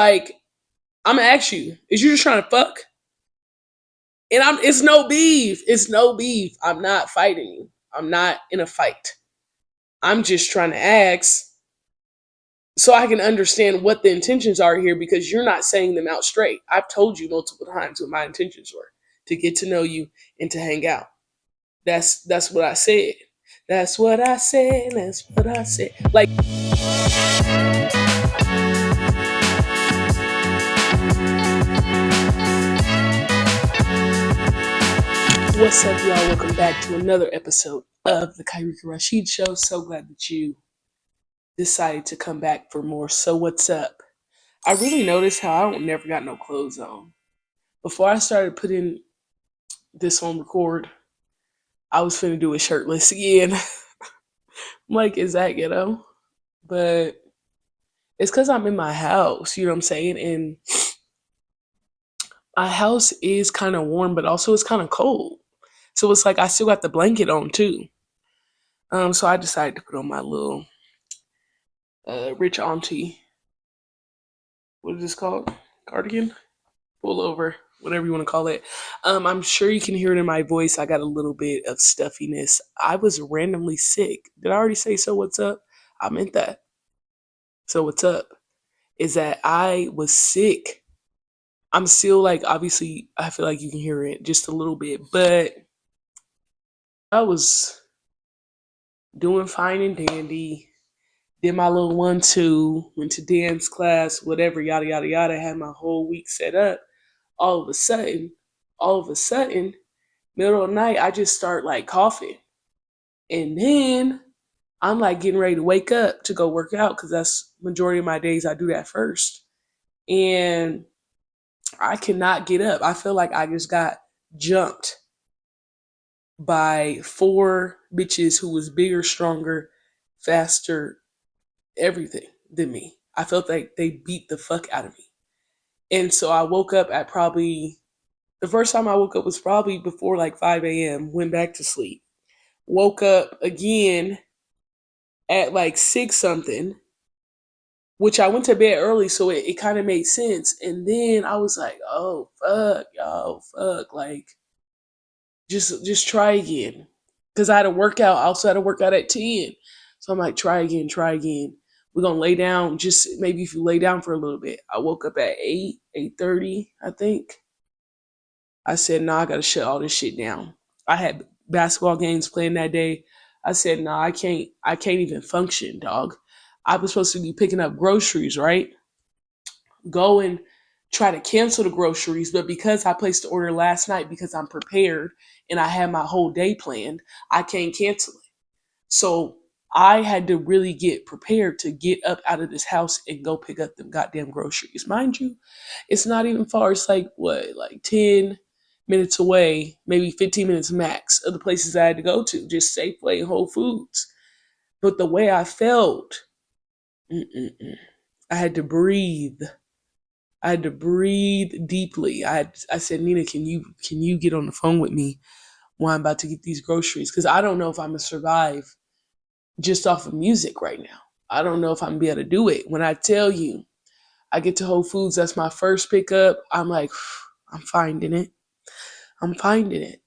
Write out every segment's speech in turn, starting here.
Like, I'm gonna ask you, is you just trying to fuck? And it's no beef. It's no beef. I'm not fighting you. I'm not in a fight. I'm just trying to ask so I can understand what the intentions are here because you're not saying them out straight. I've told you multiple times what my intentions were to get to know you and to hang out. That's what I said. That's what I said. That's what I said. Like, what's up, y'all? Welcome back to another episode of the Kairika Rashid Show. So glad that you decided to come back for more. So what's up? I really noticed how I don't never got no clothes on. Before I started putting this on record, I was finna do it shirtless again. I'm like, is that ghetto? But it's because I'm in my house, you know what I'm saying? And my house is kind of warm, but also it's kind of cold. So it's like I still got the blanket on too. So I decided to put on my little rich auntie, what is this called? Cardigan? Pullover, whatever you want to call it. I'm sure you can hear it in my voice. I got a little bit of stuffiness. I was randomly sick. Did I already say so? What's up? I meant that. So what's up? Is that I was sick. I'm still like, obviously, I feel like you can hear it just a little bit, but I was doing fine and dandy. Did my little 1-2, went to dance class, whatever, yada, yada, yada. Had my whole week set up. All of a sudden, all of a sudden, middle of the night, I just start like coughing. And then I'm like getting ready to wake up to go work out because that's majority of my days I do that first. And I cannot get up. I feel like I just got jumped by four bitches who was bigger, stronger, faster, everything than me. I felt like they beat the fuck out of me. And so I woke up at probably the first time I woke up was probably before like 5 a.m. Went back to sleep. Woke up again at like 6 something, which I went to bed early, so it kind of made sense. And then I was like, oh fuck, y'all, fuck, like just try again. Cause I had a workout, I also had a workout at 10. So I'm like, try again, try again. We're gonna lay down, just maybe if you lay down for a little bit. I woke up at 8, 8:30, I think. I said, nah, I gotta shut all this shit down. I had basketball games playing that day. I said, nah, I can't even function, dog. I was supposed to be picking up groceries, right? Go and try to cancel the groceries, but because I placed the order last night because I'm prepared and I had my whole day planned, I can't cancel it. So I had to really get prepared to get up out of this house and go pick up them goddamn groceries. Mind you, it's not even far. It's like what, like 10 minutes away, maybe 15 minutes max of the places I had to go to, just Safeway and Whole Foods. But the way I felt, mm-mm-mm. I had to breathe. I had to breathe deeply. I said, Nina, can you get on the phone with me while I'm about to get these groceries? Because I don't know if I'm gonna survive just off of music right now. I don't know if I'm gonna be able to do it. When I tell you I get to Whole Foods, that's my first pickup. I'm like, I'm finding it. I'm finding it.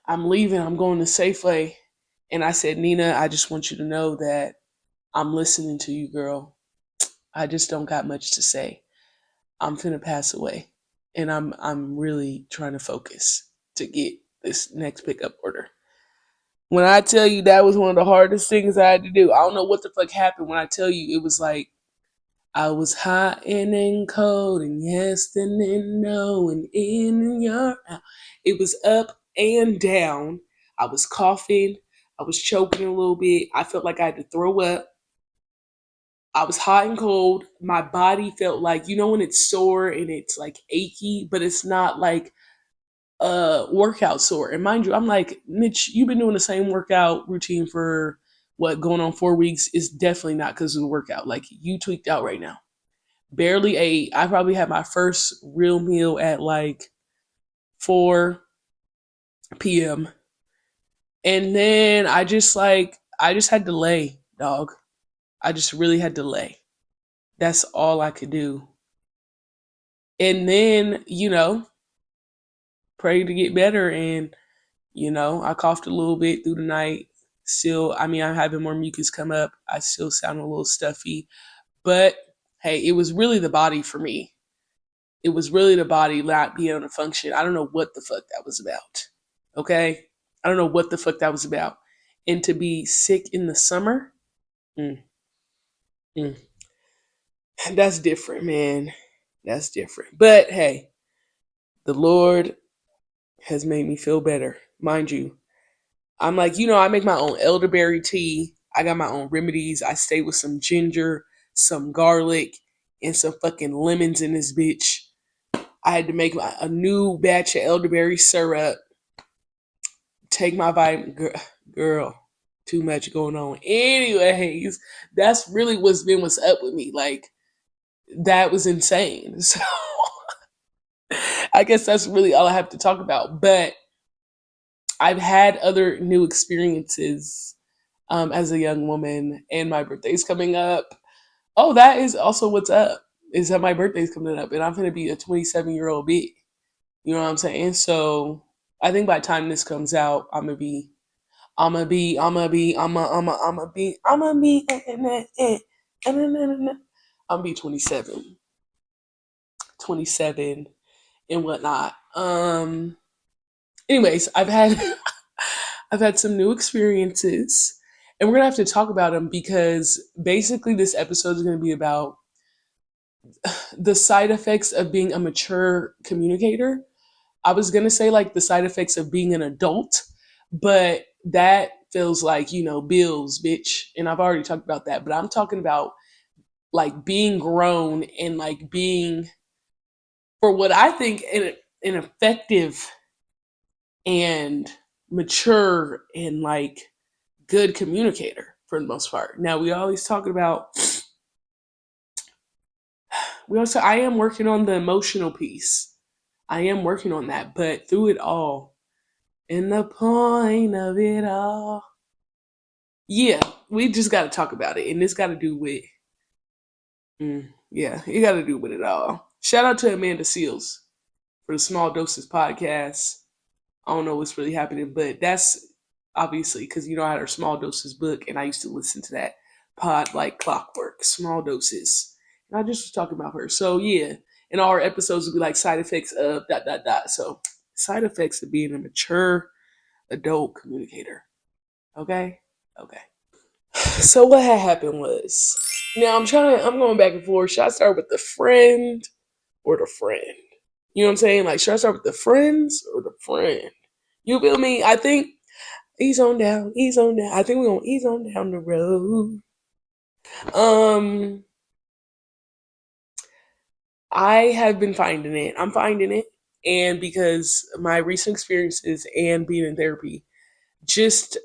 I'm leaving. I'm going to Safeway. And I said, Nina, I just want you to know that I'm listening to you, girl. I just don't got much to say. I'm finna pass away. And I'm really trying to focus to get this next pickup order. When I tell you that was one of the hardest things I had to do, I don't know what the fuck happened when I tell you it was like I was hot and then cold and yes and then no and in and your out. It was up and down. I was coughing. I was choking a little bit. I felt like I had to throw up. I was hot and cold. My body felt like, when it's sore and it's like achy, but it's not like workout sore. And mind you, I'm like, Mitch, you've been doing the same workout routine for what, going on 4 weeks. It's definitely not because of the workout. Like, you tweaked out right now. Barely ate. I probably had my first real meal at like 4 p.m. And then I just had to lay, dog. I just really had to lay. That's all I could do. And then, pray to get better. And, I coughed a little bit through the night. Still, I mean, I'm having more mucus come up. I still sound a little stuffy. But hey, it was really the body for me. It was really the body not being able to function. I don't know what the fuck that was about. Okay? I don't know what the fuck that was about. And to be sick in the summer, mm, mm, that's different, man. That's different. But hey, the Lord has made me feel better. Mind you, I'm like, I make my own elderberry tea. I got my own remedies. I stay with some ginger, some garlic, and some fucking lemons in this bitch. I had to make a new batch of elderberry syrup. Take my vitamin, girl. Too much going on. Anyways, that's really what's up with me. Like that was insane. So I guess that's really all I have to talk about. But I've had other new experiences as a young woman, and my birthday's coming up. Oh, that is also what's up. Is that my birthday's coming up, and I'm gonna be a 27-year-old bitch. You know what I'm saying? So I think by the time this comes out, I'm gonna be, I'm gonna be, I'm gonna, I'm gonna, I'm gonna be, I'm gonna be, I'm gonna be 27, 27 and whatnot. Anyways, I've had some new experiences, and we're gonna have to talk about them because basically this episode is gonna be about the side effects of being a mature communicator. I was gonna say like the side effects of being an adult, but that feels like, bills, bitch. And I've already talked about that, but I'm talking about like being grown and like being, for what I think, an effective and mature and like good communicator for the most part. Now we always talk about, I am working on the emotional piece. I am working on that, but through it all, and the point of it all, yeah, we just got to talk about it, and it's got to do with, yeah, it got to do with it all. Shout out to Amanda Seals for the Small Doses podcast. I don't know what's really happening, but that's obviously because I had her Small Doses book, and I used to listen to that pod like clockwork. Small Doses, and I just was talking about her. So yeah, and all our episodes would be like side effects of dot dot dot. So side effects of being a mature adult communicator. Okay, okay. So what had happened was, now I'm going back and forth. Should I start with the friend or the friend? You know what I'm saying? Like, should I start with the friends or the friend? You feel me? I think ease on down, ease on down. I think we're gonna ease on down the road. Um, I have been finding it. I'm finding it. And because my recent experiences and being in therapy, just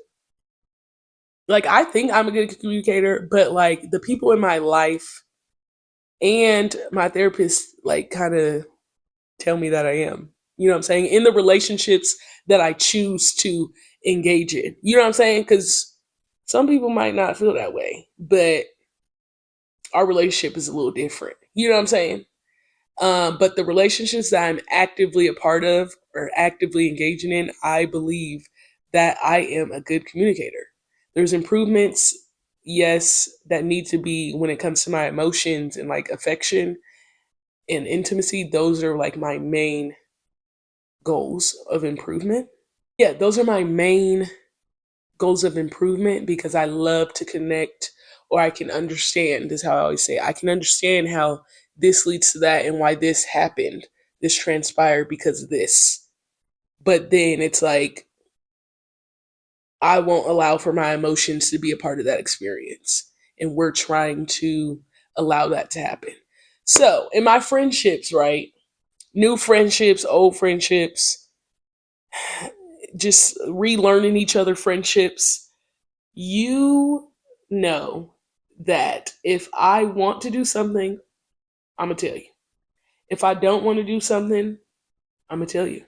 like I think I'm a good communicator, but like the people in my life and my therapist like kind of tell me that I am. You know what I'm saying? In the relationships that I choose to engage in. You know what I'm saying? Because some people might not feel that way, but our relationship is a little different. You know what I'm saying? But the relationships that I'm actively a part of or actively engaging in, I believe that I am a good communicator. There's improvements, yes, that need to be when it comes to my emotions and like affection and intimacy. Those are like my main goals of improvement. Yeah, those are my main goals of improvement because I love to connect, or I can understand. This is how I always say it. I can understand how this leads to that and why this happened. This transpired because of this. But then it's like I won't allow for my emotions to be a part of that experience. And we're trying to allow that to happen. So, in my friendships, right? New friendships, old friendships, just relearning each other friendships, you know that if I want to do something, I'm going to tell you. If I don't want to do something, I'm going to tell you.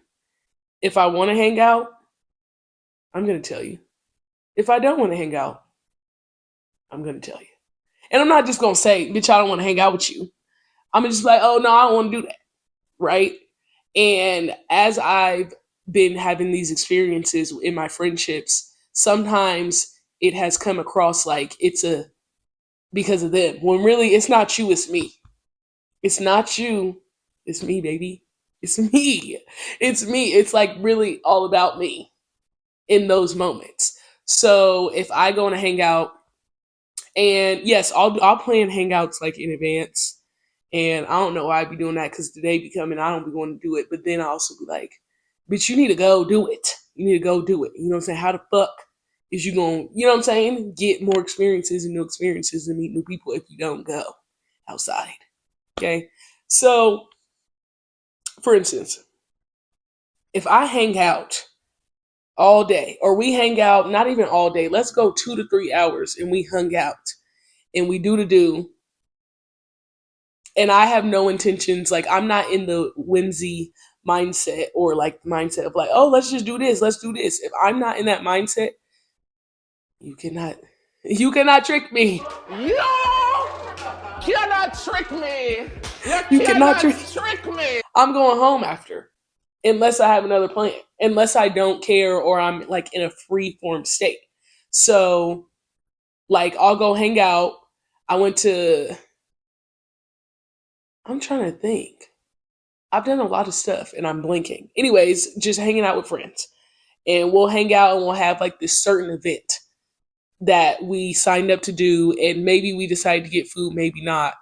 If I want to hang out, I'm going to tell you. If I don't want to hang out, I'm going to tell you. And I'm not just gonna say, bitch, I don't want to hang out with you. I'm just like, oh no, I don't want to do that. Right. And as I've been having these experiences in my friendships, sometimes it has come across like it's a because of them. When really it's not you, it's me. It's not you, it's me, baby. It's me. It's me. It's like really all about me in those moments. So if I go and hang out, and yes, I'll plan hangouts like in advance. And I don't know why I'd be doing that because the day be coming, I don't be going to do it. But then I also be like, bitch, you need to go do it. You need to go do it. You know what I'm saying? How the fuck is you going to, you know what I'm saying? Get more experiences and new experiences and meet new people if you don't go outside. Okay. So, for instance, if I hang out all day or we hang out, not even all day, let's go 2 to 3 hours and we hung out and we do the do and I have no intentions. Like I'm not in the whimsy mindset or like mindset of like, oh, let's just do this, let's do this. If I'm not in that mindset, you cannot, you cannot trick me. You cannot trick me. You cannot trick me. I'm going home after, unless I have another plan, unless I don't care or I'm like in a free form state. So, like, I'll go hang out. I went to. I'm trying to think. I've done a lot of stuff and I'm blinking. Anyways, just hanging out with friends. And we'll hang out and we'll have like this certain event that we signed up to do. And maybe we decide to get food, maybe not.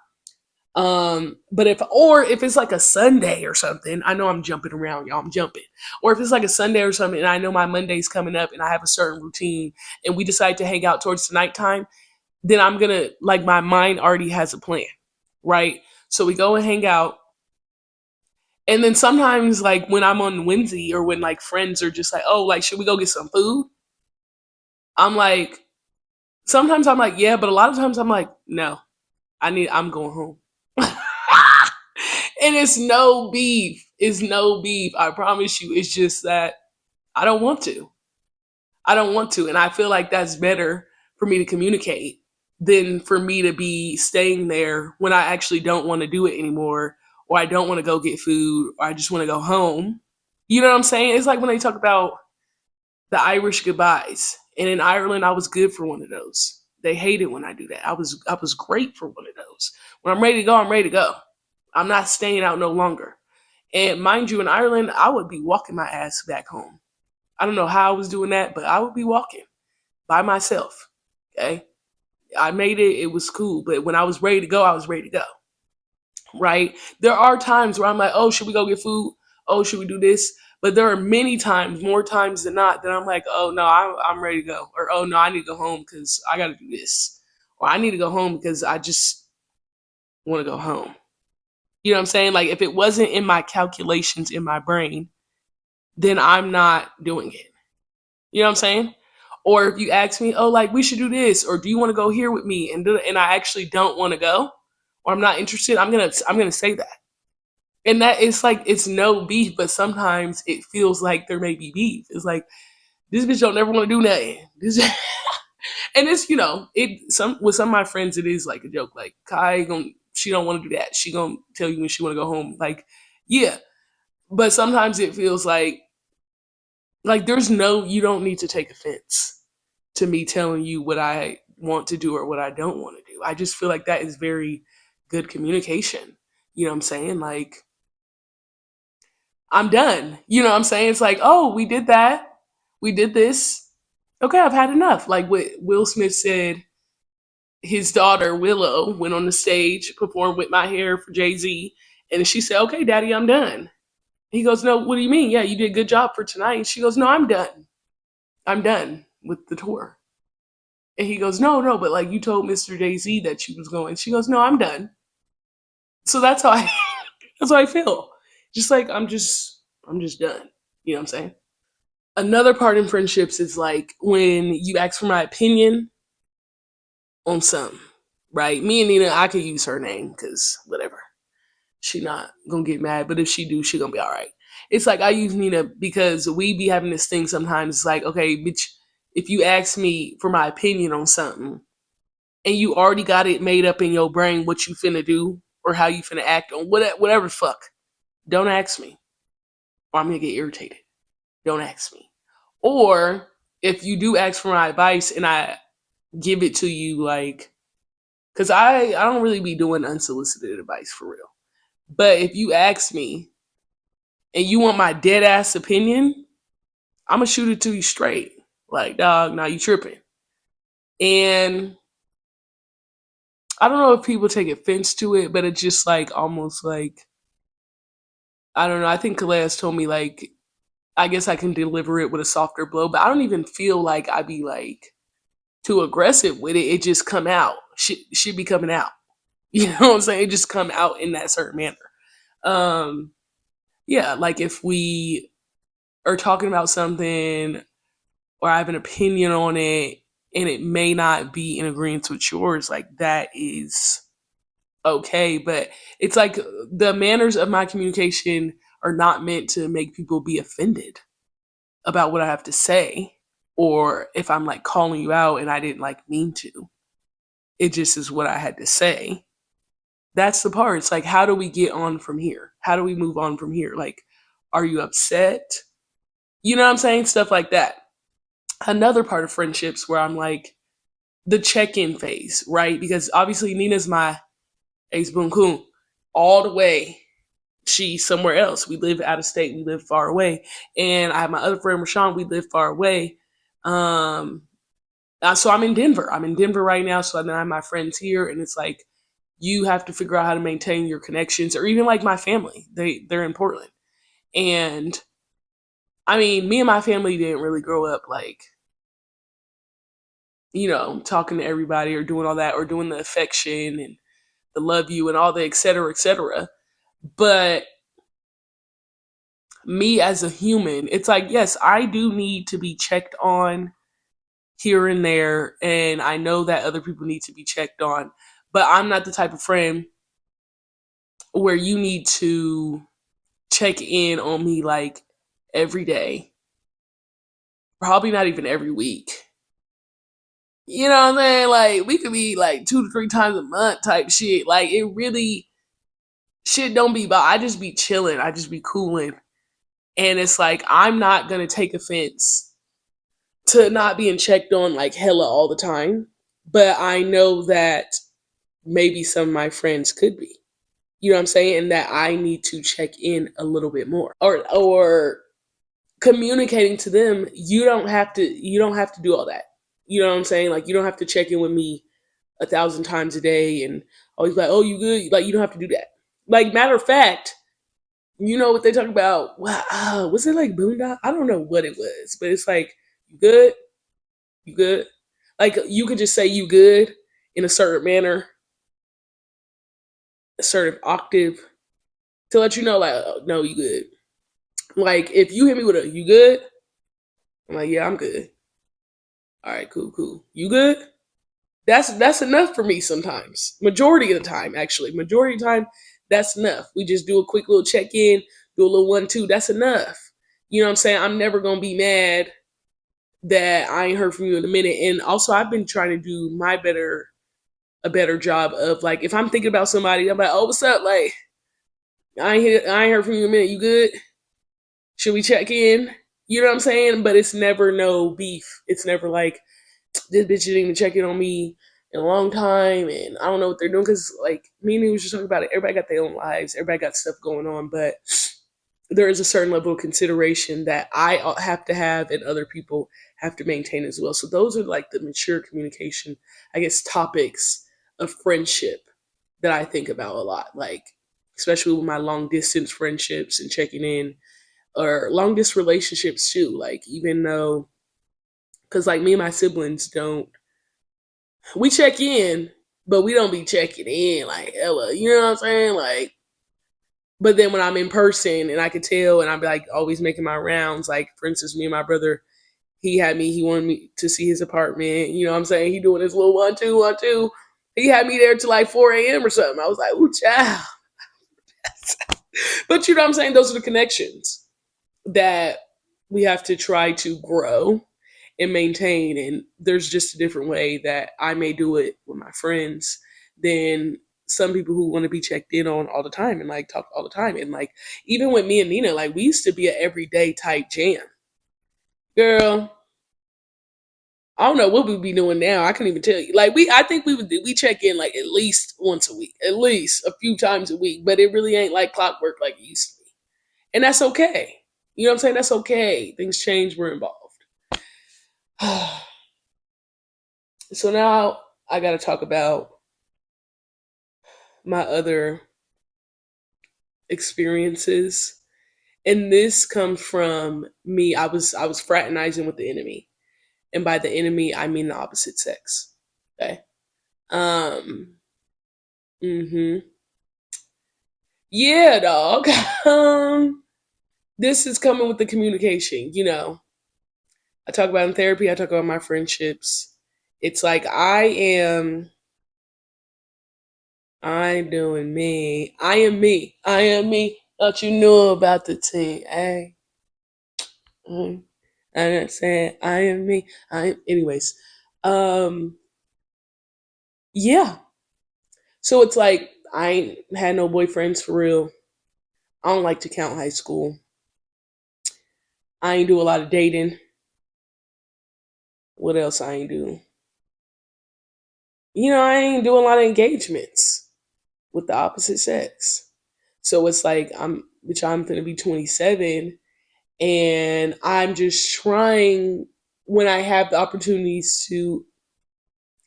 But if it's like a Sunday or something, I know I'm jumping around, y'all. I'm jumping. Or if it's like a Sunday or something, and I know my Monday's coming up and I have a certain routine and we decide to hang out towards the nighttime, then I'm gonna like my mind already has a plan. Right? So we go and hang out. And then sometimes, like when I'm on Wednesday or when like friends are just like, oh, like, should we go get some food? I'm like, sometimes I'm like, yeah, but a lot of times I'm like, no, I'm going home. And it's no beef. It's no beef. I promise you. It's just that I don't want to. I don't want to. And I feel like that's better for me to communicate than for me to be staying there when I actually don't want to do it anymore, or I don't want to go get food, or I just want to go home. You know what I'm saying? It's like when they talk about the Irish goodbyes. And in Ireland, I was good for one of those. They hate it when I do that. I was great for one of those. When I'm ready to go, I'm ready to go. I'm not staying out no longer. And mind you, in Ireland, I would be walking my ass back home. I don't know how I was doing that, but I would be walking by myself. Okay. I made it. It was cool. But when I was ready to go, I was ready to go. Right. There are times where I'm like, oh, should we go get food? Oh, should we do this? But there are many times, more times than not, that I'm like, oh, no, I'm ready to go. Or, oh, no, I need to go home because I got to do this. Or I need to go home because I just want to go home. You know what I'm saying? Like, if it wasn't in my calculations in my brain, then I'm not doing it. You know what I'm saying? Or if you ask me, oh, like we should do this, or do you want to go here with me, and I actually don't want to go, or I'm not interested, I'm gonna say that, and that it's like it's no beef, but sometimes it feels like there may be beef. It's like this bitch don't never want to do nothing. This, and it's it some with some of my friends it is like a joke, like Kai gonna she don't want to do that. She gonna tell you when she want to go home, like yeah, but sometimes it feels like there's no you don't need to take offense to me telling you what I want to do or what I don't want to do. I just feel like that is very good communication. You know what I'm saying? Like I'm done. You know what I'm saying? It's like, oh, we did that. We did this. Okay, I've had enough. Like what Will Smith said, his daughter Willow went on the stage, performed with my hair for Jay-Z, and she said, okay, daddy, I'm done. He goes, no, what do you mean? Yeah, you did a good job for tonight. And she goes, no, I'm done. I'm done with the tour. And he goes, no, no, but like you told Mr. Jay-Z that you was going. She goes, no, I'm done. So that's how I that's how I feel. Just like I'm just done. You know what I'm saying? Another part in friendships is like when you ask for my opinion on something, right? Me and Nina, I could use her name because whatever. She not gonna get mad, but if she do, she gonna be all right. It's like I use Nina because we be having this thing sometimes. It's like, okay, bitch, if you ask me for my opinion on something, and you already got it made up in your brain what you finna do or how you finna act on whatever the fuck, don't ask me or I'm gonna get irritated. Don't ask me. Or if you do ask for my advice and I give it to you, like, because I don't really be doing unsolicited advice for real. But if you ask me and you want my dead ass opinion, I'm gonna shoot it to you straight. Like, dog, now you tripping. And I don't know if people take offense to it, but it's just like almost like, I don't know. I think Kalea told me like I guess I can deliver it with a softer blow, but I don't even feel like I be like too aggressive with it. It just come out. Should be coming out. You know what I'm saying? It just come out in that certain manner. Um, yeah, like if we are talking about something or I have an opinion on it and it may not be in agreement with yours, like that is okay. But it's like the manners of my communication are not meant to make people be offended about what I have to say, or if I'm like calling you out and I didn't like mean to. It just is what I had to say. That's the part. It's like, how do we get on from here? How do we move on from here? Like, are you upset? You know what I'm saying? Stuff like that. Another part of friendships where I'm like, the check in phase, right? Because obviously Nina's my ace boon coon all the way. She's somewhere else. We live out of state. We live far away. And I have my other friend, Rashawn. We live far away. Um, so I'm in Denver. I'm in Denver right now. So then I have my friends here, and it's like you have to figure out how to maintain your connections, or even like my family. They're in Portland, and I mean, me and my family didn't really grow up like talking to everybody or doing all that or doing the affection and the love you and all the et cetera, et cetera. But me as a human, it's like, yes, I do need to be checked on here and there. And I know that other people need to be checked on. But I'm not the type of friend where you need to check in on me like every day, probably not even every week. You know what I'm saying? Like, we could be like 2 to 3 times a month type shit. Like, it really, shit don't be about, I just be chilling. I just be cooling. And it's like, I'm not going to take offense to not being checked on like hella all the time. But I know that maybe some of my friends could be. You know what I'm saying? And that I need to check in a little bit more. Or communicating to them, you don't have to do all that. You know what I'm saying? Like you don't have to check in with me 1,000 times a day and always like, oh, you good? Like you don't have to do that. Like matter of fact, you know what they talk about? Wow, was it like Boondock? I don't know what it was, but it's like, you good? You good? Like you could just say you good in a certain manner, a certain octave to let you know, like, oh, no, you good. Like if you hit me with a you good, I'm like, yeah, I'm good. All right, cool, cool. You good? That's enough for me sometimes. Majority of the time, actually. Majority of the time, that's enough. We just do a quick little check in, do a little 1-2. That's enough. You know what I'm saying? I'm never gonna be mad that I ain't heard from you in a minute. And also I've been trying to do a better job of like if I'm thinking about somebody, I'm like, oh, what's up? Like, I ain't heard from you in a minute. You good? Should we check in? You know what I'm saying? But it's never no beef. It's never like this bitch didn't even check in on me in a long time, and I don't know what they're doing because like me and you was just talking about it. Everybody got their own lives. Everybody got stuff going on, but there is a certain level of consideration that I have to have, and other people have to maintain as well. So those are like the mature communication, I guess, topics of friendship that I think about a lot. Like especially with my long distance friendships and checking in, or long distance relationships too. Like even though, because like me and my siblings don't, we check in, but we don't be checking in like hella. You know what I'm saying? Like, but then when I'm in person and I could tell, and I'm like always making my rounds. Like for instance, me and my brother, he wanted me to see his apartment. You know what I'm saying? He doing his little 1-2, 1-2. He had me there till like 4 a.m. or something. I was like, ooh, child. But you know what I'm saying? Those are the connections that we have to try to grow. and maintain. And there's just a different way that I may do it with my friends than some people who want to be checked in on all the time and like talk all the time. And like even with me and Nina, like we used to be an everyday type jam. Girl, I don't know what we'd be doing now. I can't even tell you. Like I think we check in like at least once a week, at least a few times a week. But it really ain't like clockwork like it used to be, and that's okay. You know what I'm saying? That's okay. Things change. We're involved. So now I got to talk about my other experiences, and this comes from me. I was fraternizing with the enemy, and by the enemy I mean the opposite sex. Okay. Um. Hmm. Yeah, dog. This is coming with the communication. I talk about in therapy. I talk about my friendships. It's like I'm doing me. I am me. I am me. Thought you knew about the team. Hey, I'm not saying I am me. Anyways. Um, yeah. So it's like I ain't had no boyfriends for real. I don't like to count high school. I ain't do a lot of dating. What else I ain't do? I ain't doing a lot of engagements with the opposite sex. So it's like I'm gonna be 27, and I'm just trying when I have the opportunities to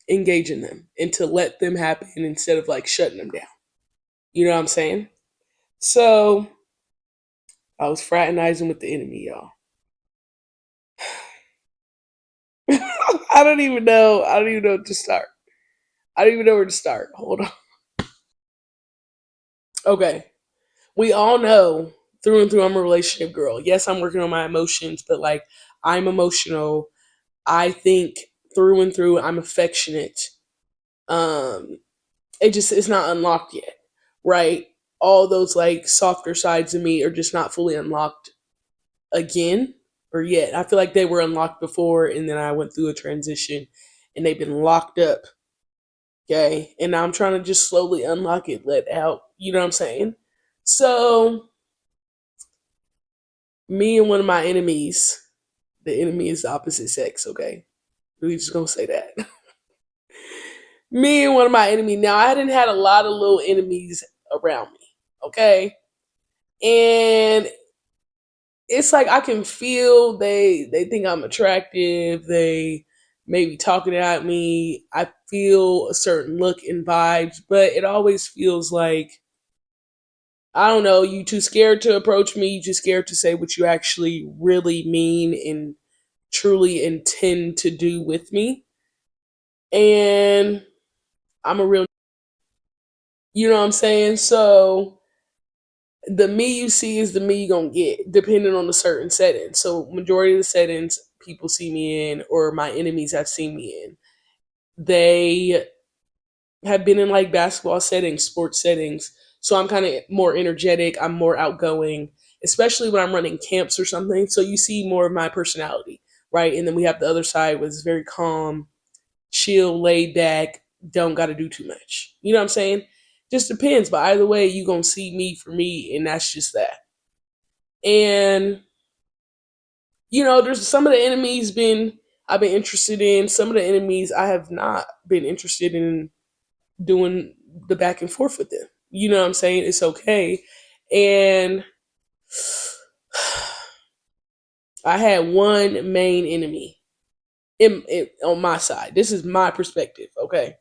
engage in them and to let them happen instead of like shutting them down. You know what I'm saying? So I was fraternizing with the enemy, y'all. I don't even know. I don't even know where to start. I don't even know where to start. Hold on. Okay. We all know through and through I'm a relationship girl. Yes, I'm working on my emotions, but like I'm emotional. I think through and through I'm affectionate. Um it's not unlocked yet, right? All those like softer sides of me are just not fully unlocked again or yet. I feel like they were unlocked before and then I went through a transition and they've been locked up. Okay. And now I'm trying to just slowly unlock it, let out. You know what I'm saying? So me and one of my enemies, the enemy is the opposite sex, okay? We just gonna say that. Me and one of my enemies. Now I didn't had a lot of little enemies around me, okay? And it's like I can feel they think I'm attractive. They may be talking at me. I feel a certain look and vibes, but it always feels like I don't know, you too scared to approach me, you too scared to say what you actually really mean and truly intend to do with me. And I'm a real you know what I'm saying? So the me you see is the me you gonna get, depending on the certain setting. So majority of the settings people see me in, or my enemies have seen me in, they have been in like basketball settings, sports settings. So I'm kind of more energetic. I'm more outgoing, especially when I'm running camps or something. So you see more of my personality, right? And then we have the other side, was very calm, chill, laid back, don't got to do too much. You know what I'm saying? Just depends. But either way, you going to see me for me, and that's just that. And, there's some of the enemies I've been interested in. Some of the enemies I have not been interested in doing the back and forth with them. You know what I'm saying? It's okay. And I had one main enemy on my side. This is my perspective, okay?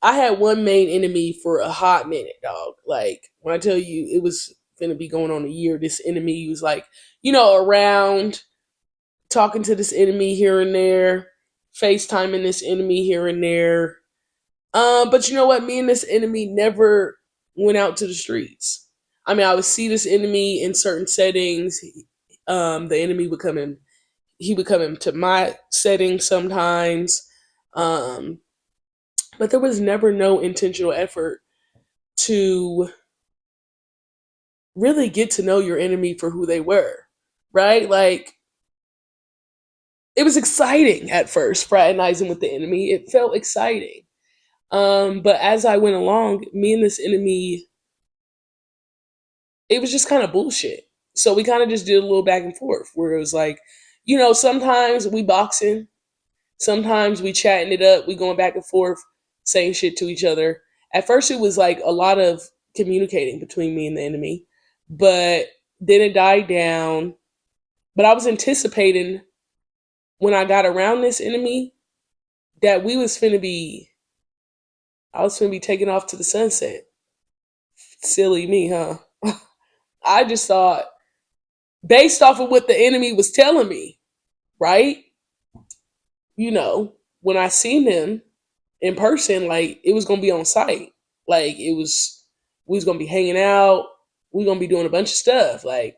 I had one main enemy for a hot minute, dog. Like when I tell you it was gonna be going on a year, this enemy was like, around talking to this enemy here and there, FaceTiming this enemy here and there. But you know what? Me and this enemy never went out to the streets. I mean, I would see this enemy in certain settings. The enemy would come in. He would come into my setting sometimes. Um, but there was never no intentional effort to really get to know your enemy for who they were, right? Like it was exciting at first, fraternizing with the enemy. It felt exciting. But as I went along, me and this enemy, it was just kind of bullshit. So we kind of just did a little back and forth where it was like, sometimes we boxing, sometimes we chatting it up, we going back and forth, saying shit to each other. At first, it was like a lot of communicating between me and the enemy, but then it died down. But I was anticipating when I got around this enemy that I was finna be taken off to the sunset. Silly me, huh? I just thought, based off of what the enemy was telling me, right? When I seen him in person, like it was gonna be on site. Like we was gonna be hanging out, we gonna be doing a bunch of stuff. Like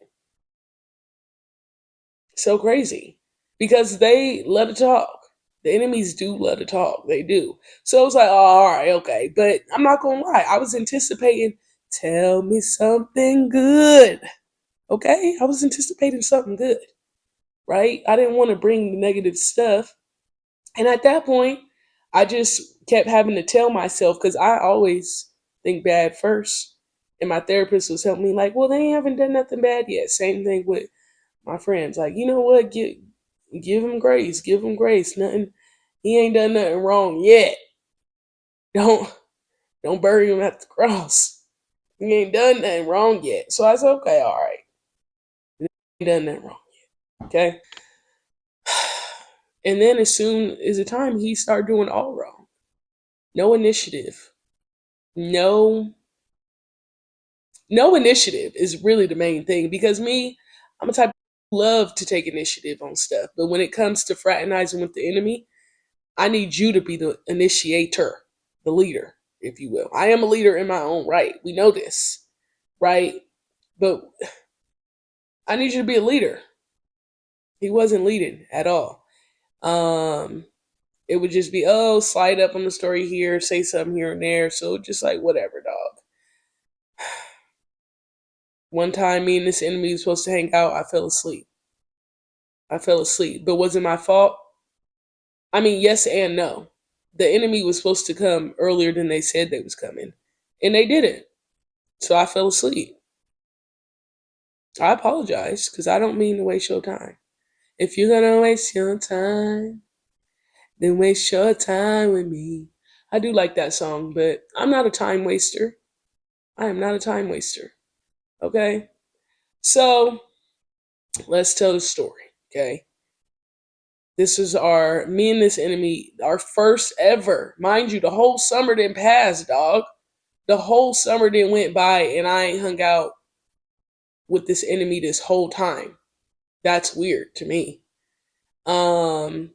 so crazy. Because they love to talk. The enemies do love to talk. They do. So it was like, oh, all right, okay. But I'm not gonna lie, I was anticipating, tell me something good. Okay? I was anticipating something good, right? I didn't want to bring the negative stuff. And at that point, I just kept having to tell myself, because I always think bad first. And my therapist was helping me, like, well, they haven't done nothing bad yet. Same thing with my friends. Like, you know what? Give him grace. Give him grace. Nothing. He ain't done nothing wrong yet. Don't don't bury him at the cross. He ain't done nothing wrong yet. So I said, okay, all right. He ain't done nothing wrong. Okay. And then as soon as the time, he started doing all wrong. No initiative. No no initiative is really the main thing, because me, I'm a type of love to take initiative on stuff. But when it comes to fraternizing with the enemy, I need you to be the initiator, the leader, if you will. I am a leader in my own right. We know this, right? But I need you to be a leader. He wasn't leading at all. Um, it would just be, oh, slide up on the story here, say something here and there. So just like whatever, dog. One time, me and this enemy was supposed to hang out. I fell asleep. I fell asleep, but was it my fault? I mean, yes and no. The enemy was supposed to come earlier than they said they was coming, and they didn't. So I fell asleep. I apologize because I don't mean to waste your time. If you're gonna waste your time, then waste your time with me. I do like that song, but I'm not a time waster. I am not a time waster. Okay? So let's tell the story. Okay? This is me and this enemy, our first ever. Mind you, the whole summer didn't pass, dog. The whole summer didn't went by, and I ain't hung out with this enemy this whole time. That's weird to me. Um,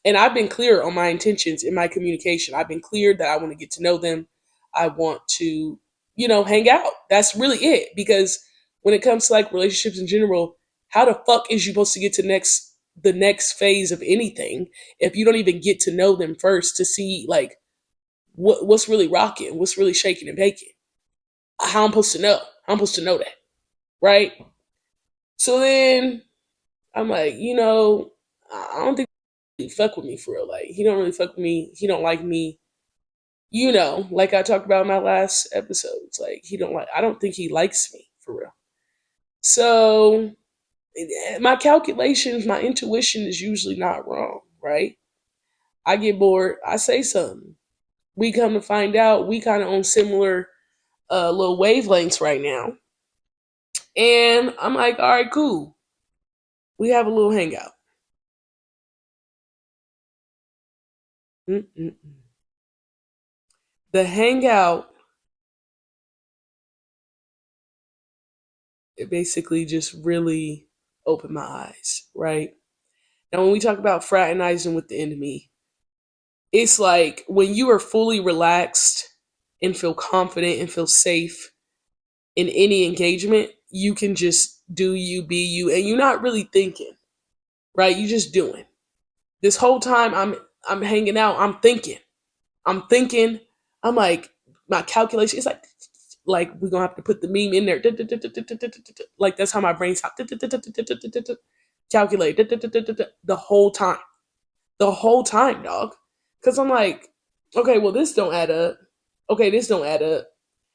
and I've been clear on my intentions in my communication. I've been clear that I want to get to know them. I want to, hang out. That's really it. Because when it comes to like relationships in general, how the fuck is you supposed to get to the next phase of anything if you don't even get to know them first to see like what's really rocking, what's really shaking and baking? How I'm supposed to know? How I'm supposed to know that, right? So then I'm like, I don't think he fuck with me for real. Like he don't really fuck with me. He don't like me. Like I talked about in my last episodes. Like I don't think he likes me for real. So my calculations, my intuition is usually not wrong, right? I get bored, I say something. We come to find out we kind of on similar little wavelengths right now. And I'm like, all right, cool. We have a little hangout. Mm-mm-mm. The hangout, it basically just really opened my eyes, right? Now, when we talk about fraternizing with the enemy, it's like when you are fully relaxed and feel confident and feel safe in any engagement, you can just do you, be you, and you're not really thinking, right? You just doing. This whole time I'm hanging out, I'm thinking. I'm thinking, I'm like, my calculation is like we're gonna have to put the meme in there. Like that's how my brain's calculate the whole time, dog. Because I'm like, okay, well, this don't add up. Okay, this don't add up.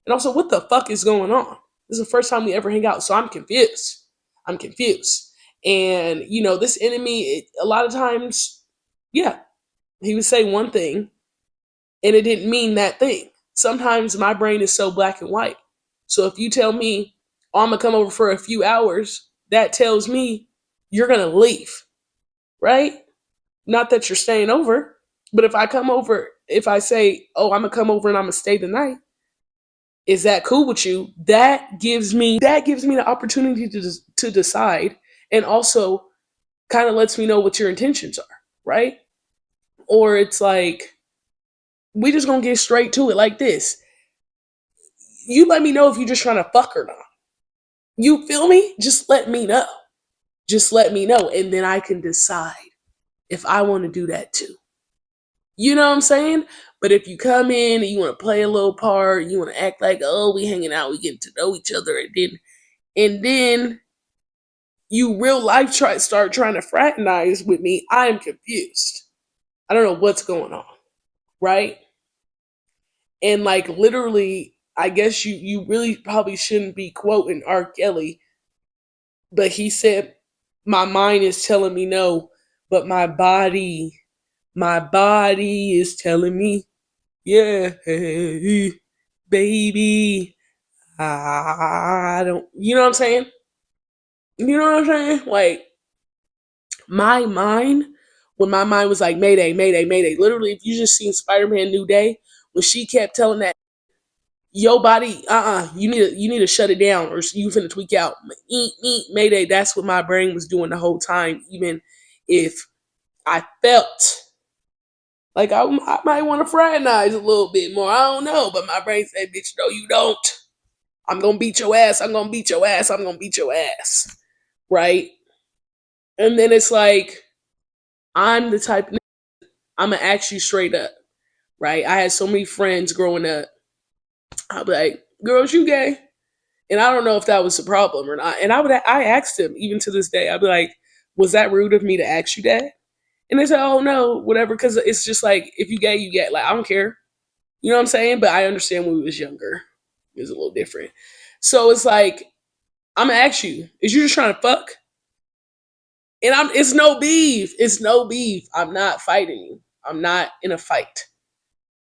And also, what the fuck is going on? This is the first time we ever hang out, so I'm confused. I'm confused. And, this enemy, a lot of times, yeah, he would say one thing and it didn't mean that thing. Sometimes my brain is so black and white. So if you tell me, oh, I'm going to come over for a few hours, that tells me you're going to leave, right? Not that you're staying over, but if I come over, if I say, oh, I'm going to come over and I'm going to stay the night, is that cool with you? That gives me the opportunity to decide, and also kind of lets me know what your intentions are, right? Or it's like, we just gonna get straight to it like this. You let me know if you're just trying to fuck or not. You feel me? Just let me know. Just let me know, and then I can decide if I want to do that too. You know what I'm saying? But if you come in and you want to play a little part, you want to act like, oh, we hanging out, we getting to know each other, and then you real life start trying to fraternize with me, I am confused. I don't know what's going on, right? And like literally, I guess you really probably shouldn't be quoting R. Kelly, but he said, "My mind is telling me no, but my body is telling me yeah, baby. I don't." You know what I'm saying? You know what I'm saying? Like my mind, when my mind was like Mayday, Mayday, Mayday. Literally, if you just seen Spider-Man New Day, when she kept telling that your body, you need to shut it down or you finna tweak out. Eat, eat, Mayday. That's what my brain was doing the whole time. Even if I felt like I might want to fraternize a little bit more, I don't know, but my brain said, "Bitch, no, you don't. I'm gonna beat your ass. I'm gonna beat your ass. I'm gonna beat your ass." Right? And then it's like I'm the type. I'm gonna ask you straight up. Right? I had so many friends growing up. I'd be like, "Girls, you gay?" And I don't know if that was a problem or not. And I asked him even to this day. I'd be like, "Was that rude of me to ask you that?" And they said, "Oh no, whatever." Because it's just like, if you gay, you get. Like, I don't care. You know what I'm saying? But I understand when we was younger, it was a little different. So it's like, I'm gonna ask you: is you just trying to fuck? And it's no beef. It's no beef. I'm not fighting you. I'm not in a fight.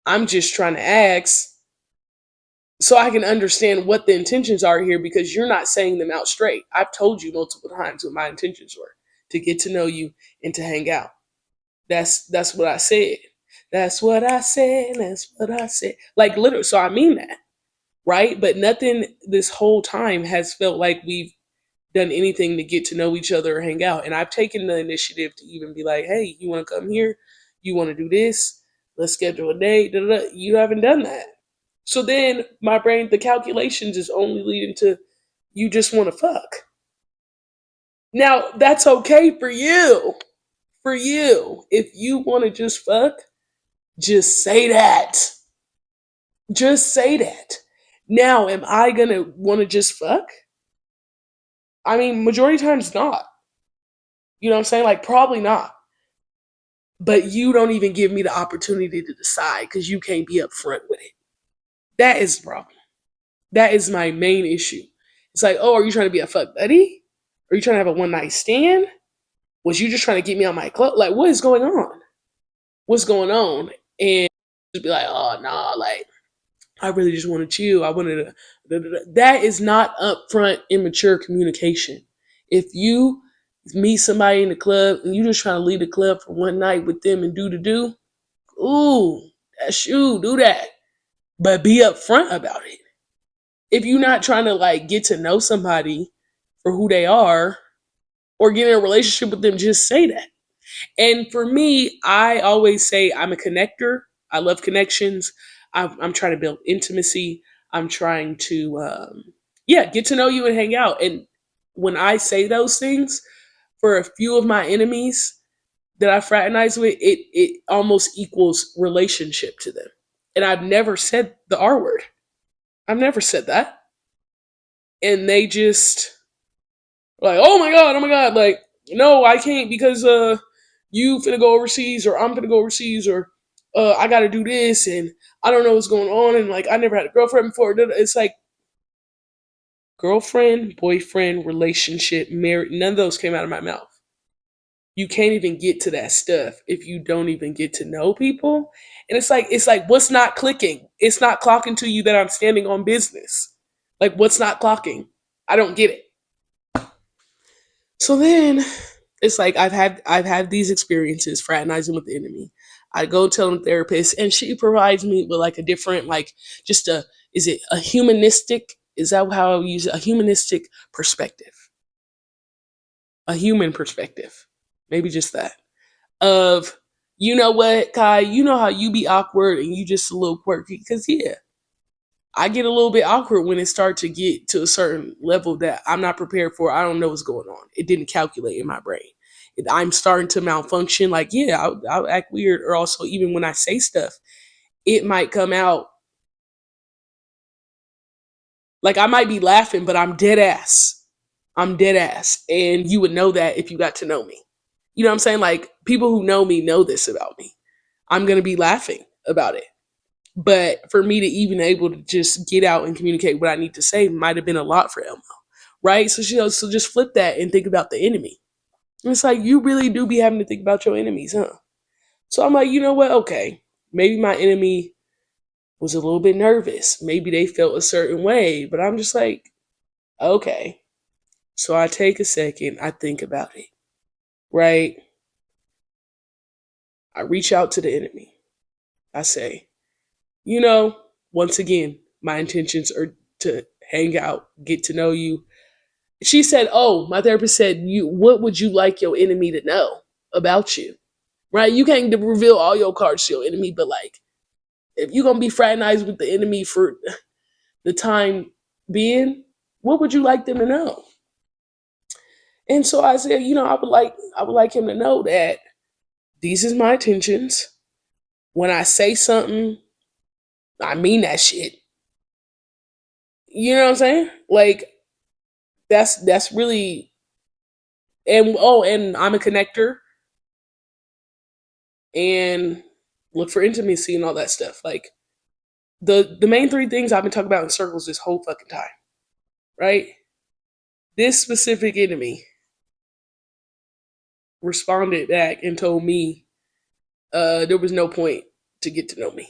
I'm just trying to ask so I can understand what the intentions are here, because you're not saying them out straight. I've told you multiple times what my intentions were: to get to know you and to hang out. That's what I said. That's what I said. That's what I said. Like literally, so I mean that, right? But nothing this whole time has felt like we've done anything to get to know each other or hang out. And I've taken the initiative to even be like, "Hey, you want to come here? You want to do this? Let's schedule a date." Da, da, da. You haven't done that. So then my brain, the calculations is only leading to you just want to fuck. Now that's okay for you. For you. If you want to just fuck, just say that. Just say that. Now, am I gonna want to just fuck? I mean, majority of times not. You know what I'm saying? Like, probably not. But you don't even give me the opportunity to decide because you can't be upfront with it. That is the problem. That is my main issue. It's like, oh, are you trying to be a fuck buddy? Are you trying to have a one night stand? Was you just trying to get me on my club? Like, what is going on? What's going on? And just be like, oh, nah, like, I really just want to chill. I wanted to. Da, da, da. That is not upfront, immature communication. If you meet somebody in the club and you just trying to leave the club for one night with them and do to do, ooh, that's you. Do that, but be upfront about it. If you're not trying to like get to know somebody for who they are or get in a relationship with them, just say that. And for me, I always say I'm a connector. I love connections. I'm trying to build intimacy. I'm trying to, yeah, get to know you and hang out. And when I say those things, for a few of my enemies that I fraternize with, it almost equals relationship to them. And I've never said the R word. I've never said that. And they just like, oh my god, like, no, I can't because you finna go overseas or I'm finna go overseas or I gotta do this and I don't know what's going on and like I never had a girlfriend before. It's like girlfriend, boyfriend, relationship, marriage, none of those came out of my mouth. You can't even get to that stuff if you don't even get to know people. And it's like what's not clicking? It's not clocking to you that I'm standing on business. Like what's not clocking? I don't get it. So then it's like I've had these experiences fraternizing with the enemy. I go tell the therapist and she provides me with like a different like just a is it a humanistic is that how I use it? A humanistic perspective. A human perspective. Maybe just that. Of you know what, Kai, you know how you be awkward and you just a little quirky. Cause yeah, I get a little bit awkward when it starts to get to a certain level that I'm not prepared for. I don't know what's going on. It didn't calculate in my brain. I'm starting to malfunction. Like, yeah, I'll act weird. Or also, even when I say stuff, it might come out like I might be laughing, but I'm dead ass. I'm dead ass. And you would know that if you got to know me. You know what I'm saying? Like, people who know me know this about me. I'm going to be laughing about it. But for me to even able to just get out and communicate what I need to say might have been a lot for Elmo, right? So she goes, so just flip that and think about the enemy. And it's like you really do be having to think about your enemies, huh? So I'm like, you know what? Okay, maybe my enemy was a little bit nervous. Maybe they felt a certain way, but I'm just like, okay. So I take a second, I think about it, right? I reach out to the enemy. I say, you know, once again, my intentions are to hang out, get to know you. She said, "Oh, my therapist said, you what would you like your enemy to know about you?" Right? You can't reveal all your cards to your enemy, but like if you're gonna be fraternized with the enemy for the time being, what would you like them to know? And so I said, you know, I would like him to know that these is my intentions. When I say something, I mean that shit. You know what I'm saying? Like that's really and oh, and I'm a connector and look for intimacy and all that stuff. Like the main three things I've been talking about in circles this whole fucking time, right? This specific enemy responded back and told me there was no point to get to know me.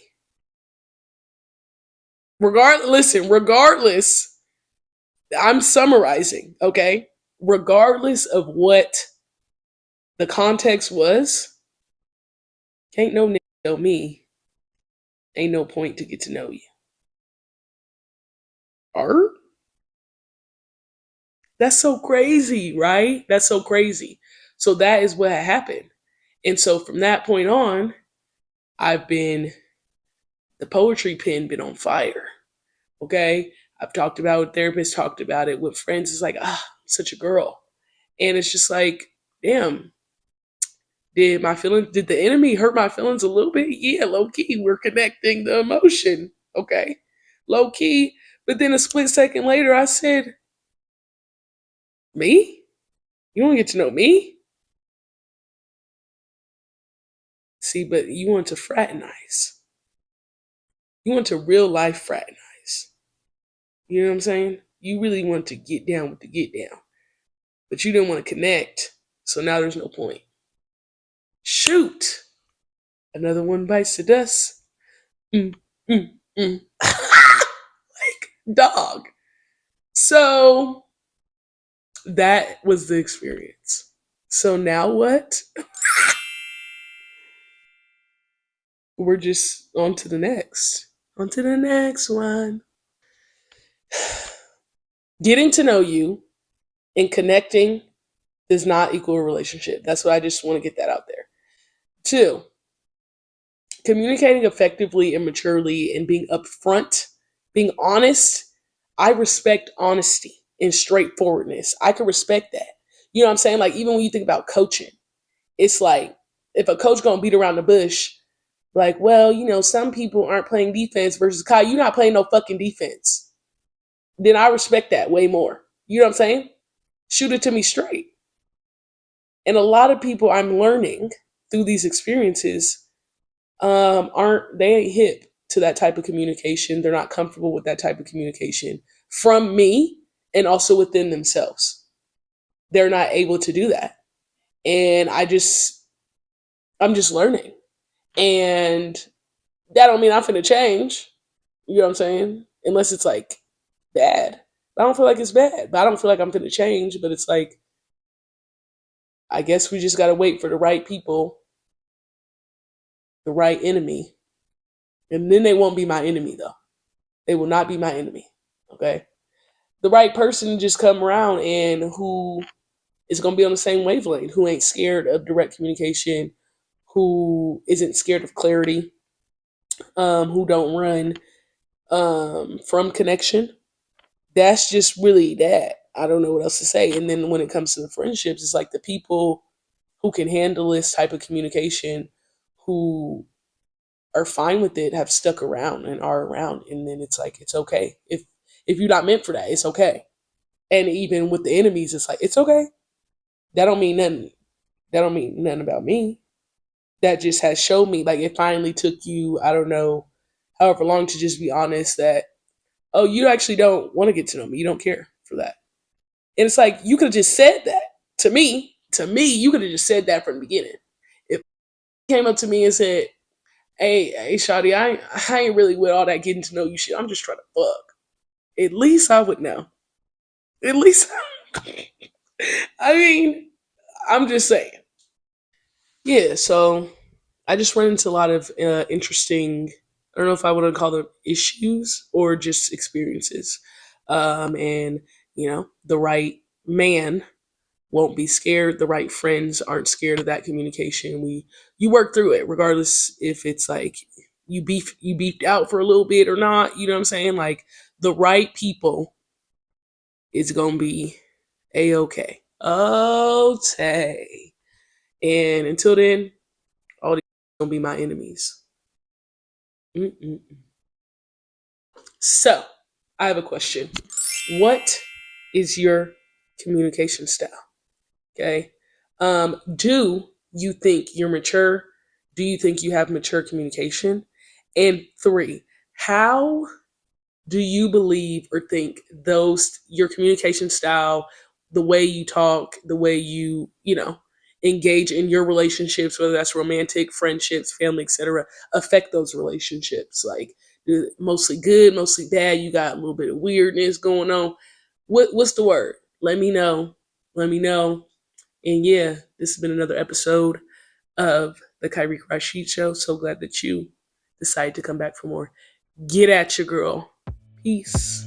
Regardless, I'm summarizing, okay? Regardless of what the context was, can't no nigga know me. Ain't no point to get to know you. Art? That's so crazy, right? That's so crazy. So that is what had happened. And so from that point on, I've been the poetry pen been on fire. Okay. I've talked about it, therapists talked about it with friends. It's like, I'm such a girl. And it's just like, damn, did the enemy hurt my feelings a little bit? Yeah, low key, we're connecting the emotion. Okay. Low key. But then a split second later, I said, me? You want to get to know me? See, but you want to fraternize. You want to real life fraternize. You know what I'm saying? You really want to get down with the get down, but you didn't want to connect. So now there's no point. Shoot, another one bites the dust. Mm, mm, mm. Like dog. So that was the experience. So now what? We're just on to the next. On to the next one. Getting to know you and connecting does not equal a relationship. That's what I just want to get that out there. Two, communicating effectively and maturely and being upfront, being honest. I respect honesty and straightforwardness. I can respect that. You know what I'm saying? Like even when you think about coaching, it's like if a coach gonna beat around the bush, like, well, you know, some people aren't playing defense versus Kai, you're not playing no fucking defense. Then I respect that way more. You know what I'm saying? Shoot it to me straight. And a lot of people I'm learning through these experiences aren't they ain't hip to that type of communication. They're not comfortable with that type of communication from me and also within themselves. They're not able to do that. And I'm just learning. And that don't mean I'm finna change. You know what I'm saying? Unless it's like bad. I don't feel like it's bad, but I don't feel like I'm finna change. But it's like, I guess we just gotta wait for the right people, the right enemy. And then they won't be my enemy though. They will not be my enemy. Okay. The right person just come around and who is gonna be on the same wavelength, who ain't scared of direct communication, who isn't scared of clarity, who don't run from connection. That's just really that. I don't know what else to say. And then when it comes to the friendships, it's like the people who can handle this type of communication, who are fine with it, have stuck around and are around. And then it's like it's okay. If you're not meant for that, it's okay. And even with the enemies, it's like it's okay. That don't mean nothing. That don't mean nothing about me. That just has showed me, like it finally took you, I don't know, however long to just be honest that, oh, you actually don't want to get to know me. You don't care for that. And it's like you could have just said that to me. To me, you could have just said that from the beginning. If you came up to me and said, hey, Shawty, I ain't really with all that getting to know you shit. I'm just trying to fuck. At least I would know. At least, I mean, I'm just saying. Yeah, so I just run into a lot of interesting, I don't know if I want to call them issues or just experiences. And, the right man won't be scared. The right friends aren't scared of that communication. You work through it, regardless if it's like you beefed out for a little bit or not. You know what I'm saying? Like the right people is gonna be a okay. Okay. And until then, all these gonna be my enemies. Mm-mm. So I have a question. What is your communication style? Okay. Do you think you're mature? Do you think you have mature communication? And three, how do you believe or think those your communication style, the way you talk, the way you engage in your relationships, whether that's romantic, friendships, family, etc., affect those relationships? Like mostly good, mostly bad, you got a little bit of weirdness going on. What's the word? Let me know. Let me know. And yeah, this has been another episode of the Kyrie Rashid Show. So glad that you decided to come back for more. Get at your girl. Peace.